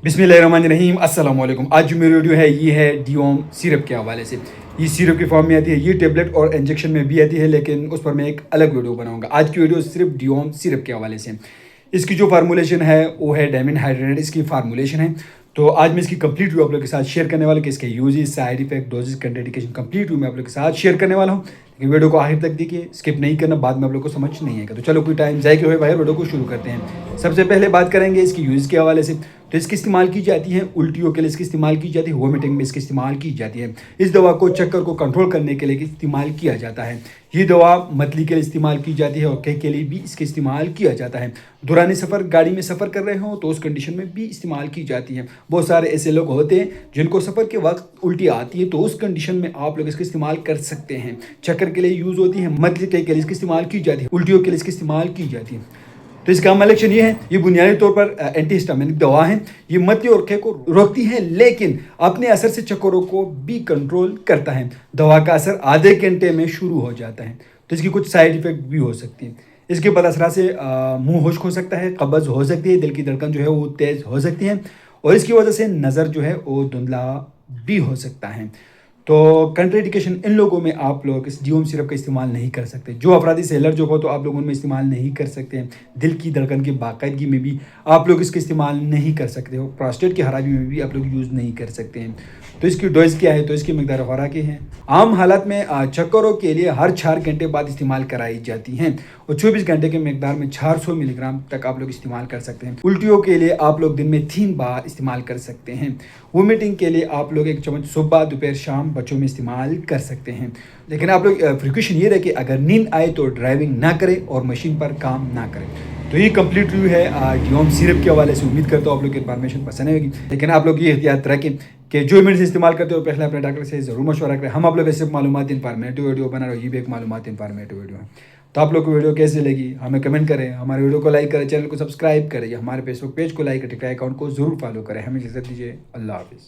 बिस्मिल्लाहिर्रहमानिर्रहीम, अस्सलाम वालेकुम। आज जो मेरी वीडियो है ये है डिओम सिरप के हवाले से। ये सिरप की फॉर्म में आती है, ये टेबलेट और इंजेक्शन में भी आती है, लेकिन उस पर मैं एक अलग वीडियो बनाऊंगा। आज की वीडियो सिर्फ डिओम सिरप के हवाले से। इसकी जो फार्मूलेशन है वो है डायमंड हाइड्रेट, इसकी फार्मूलेशन है। तो आज मैं इसकी कंप्लीट व्यू आप लोग के साथ शेयर करने वाला हूँ कि इसके uses, side effect, doses, contraindication complete view मैं आप लोग के साथ शेयर करने वाला हूँ। लेकिन वीडियो को आखिर तक देखिए, स्किप नहीं करना, बाद में आप लोग को समझ नहीं आएगा। तो चलो कोई टाइम जाए के हुए भाई, वीडियो को शुरू करते हैं। सबसे पहले बात करेंगे इसकी यूज के हवाले से। तो इसकी इस्तेमाल की जाती है उल्टियों के लिए, इसकी इस्तेमाल की जाती है वोमिटिंग में, इसकी इस्तेमाल की जाती है। इस दवा को चक्कर को कंट्रोल करने के लिए इस्तेमाल किया जाता है। ये दवा मतली के लिए इस्तेमाल की जाती है और कई के लिए भी इसका इस्तेमाल किया जाता है। दौरान सफ़र गाड़ी में सफ़र कर रहे हो तो उस कंडीशन में भी इस्तेमाल की जाती है। बहुत सारे ऐसे लोग होते हैं जिनको सफ़र के वक्त उल्टी आती है, तो उस कंडीशन में आप लोग इसका इस्तेमाल कर सकते हैं। चक्कर के लिए यूज़ होती है, मतली के लिए इसका इस्तेमाल की जाती है, उल्टियों के लिए इसका इस्तेमाल की जाती है। तो इसका अमल एक्शन ये है, ये बुनियादी तौर पर एंटीहिस्टामिनिक दवा है। ये मतली और खे को रोकती है, लेकिन अपने असर से चक्करों को भी कंट्रोल करता है। दवा का असर आधे घंटे में शुरू हो जाता है। तो इसकी कुछ साइड इफेक्ट भी हो सकती है। इसके बद असरा से मुंह खुश्क हो सकता है, कब्ज़ हो सकती है, दिल की धड़कन जो है वो तेज़ हो सकती है, और इसकी वजह से नज़र जो है वो धुंधला भी हो सकता है। तो कंट्राइंडिकेशन इन लोगों में आप लोग इस डिओम सिरप का इस्तेमाल नहीं कर सकते। जो अफरादी से एलर्जी हो तो आप लोग उनमें इस्तेमाल नहीं कर सकते हैं। दिल की धड़कन की बाकायदगी में भी आप लोग इसका इस्तेमाल नहीं कर सकते हो। प्रोस्टेट की खराबी में भी आप लोग यूज़ नहीं कर सकते हैं। तो इसकी डोज क्या है, तो इसकी मकदार खुराक की है। आम हालात में चक्करों के लिए हर 4 घंटे बाद इस्तेमाल कराई जाती हैं, और 24 घंटे के मकदार में 400 मिलीग्राम तक आप लोग इस्तेमाल कर सकते हैं। उल्टियों के लिए आप लोग दिन में 3 बार इस्तेमाल कर सकते हैं। वोमिटिंग के लिए आप लोग 1 चम्मच सुबह, दोपहर, शाम बच्चों में इस्तेमाल कर सकते हैं। लेकिन आप लोग प्रिकॉशन ये रहे कि अगर नींद आए तो ड्राइविंग ना करें और मशीन पर काम ना करें। तो ये कंप्लीट रिव्यू है डिओम सिरप के हवाले से। उम्मीद करता हूँ आप लोग की इन्फॉर्मेशन पसंद आएगी। लेकिन आप लोग ये एहतियात रखें कि जो मेडिसिन इस्तेमाल करते हो पहले अपने डॉक्टर से ज़रूर मशवरा करें। हम आप लोग ऐसे मालूमात इन्फॉर्मेटिव वीडियो बना रहे हो, ये भी एक मालूमात इन्फॉर्मेटिव वीडियो है। तो आप लोग को वीडियो कैसे लगी हमें कमेंट करें, हमारे वीडियो को लाइक करें, चैनल को सब्सक्राइब करें, या हमारे फेसबुक पेज को लाइक करें, अकाउंट को ज़रूर फॉलो करें। हमें इजाज़त दीजिए, अल्लाह हाफिज़।